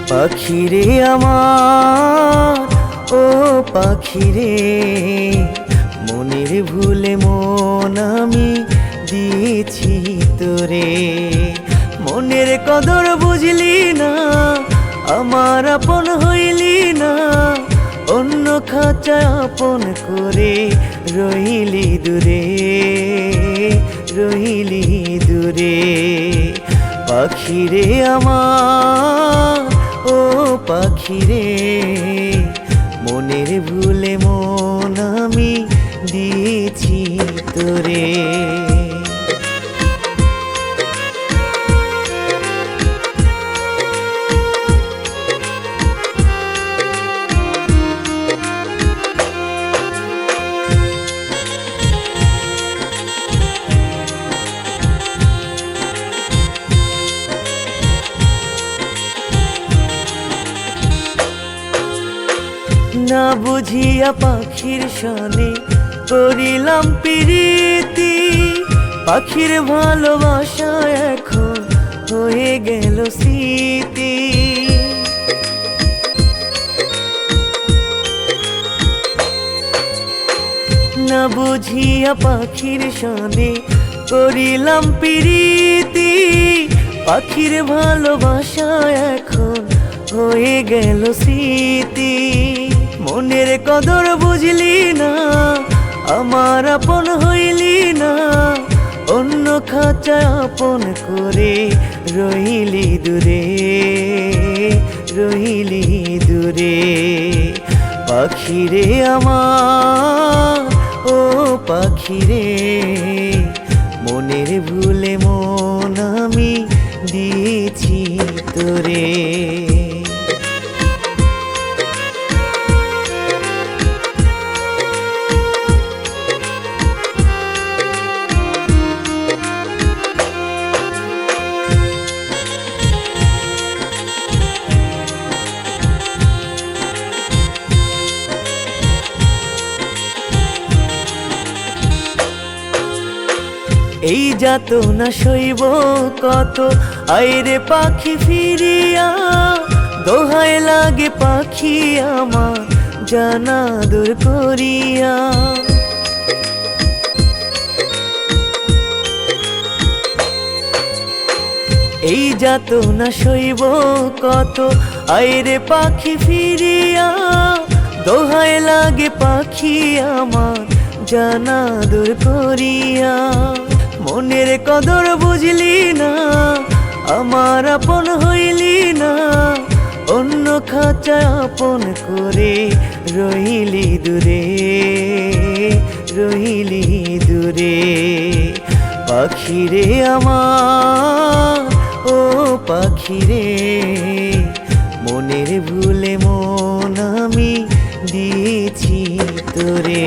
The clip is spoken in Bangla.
পাখিরে আমার ও পাখিরে, মনের ভুলে মন আমি দিয়েছি তোরে। মনের কদর বুঝলি না, আমার আপন হইলি না, অন্য খাঁচায় আপন করে রইলি দূরে, রইলি দূরে। পাখিরে আমার ও পাখিরে, মনের ভুলে মন আমি দিয়েছি তোরে। না বুঝিয়া পাখির সনে করিলাম প্রীতি, পাখির ভালোবাসা এখন হয়ে গেল স্মৃতি। না বুঝিয়া পাখির সনে করিলাম প্রীতি, পাখির ভালোবাসা এখন হয়ে গেল স্মৃতি। মনের কদর বুঝলি না, আমার আপন হইলি না, অন্য খাঁচায় আপন করে রইলি দূরে, রইলি দূরে। পাখিরে আমার ও পাখিরে, মনের ভুলে মন আমি দিয়েছি তোরে। এই যাতনা সইব কত, আইরে পাখি ফিরিয়া, দোহাই লাগে পাখি আমার জানা দূর করিয়া। এই যাতনা সইব কত, আইরে পাখি ফিরিয়া, দোহাই লাগে পাখি আমার জানা দূর করিয়া। মনের কদর বুঝলি না, আমার আপন হইলি না, অন্য খাঁচায় আপন করে রইলি দূরে, রইলি দূরে। পাখিরে আমার ও পাখিরে, মনের ভুলে মন আমি দিয়েছি তোরে।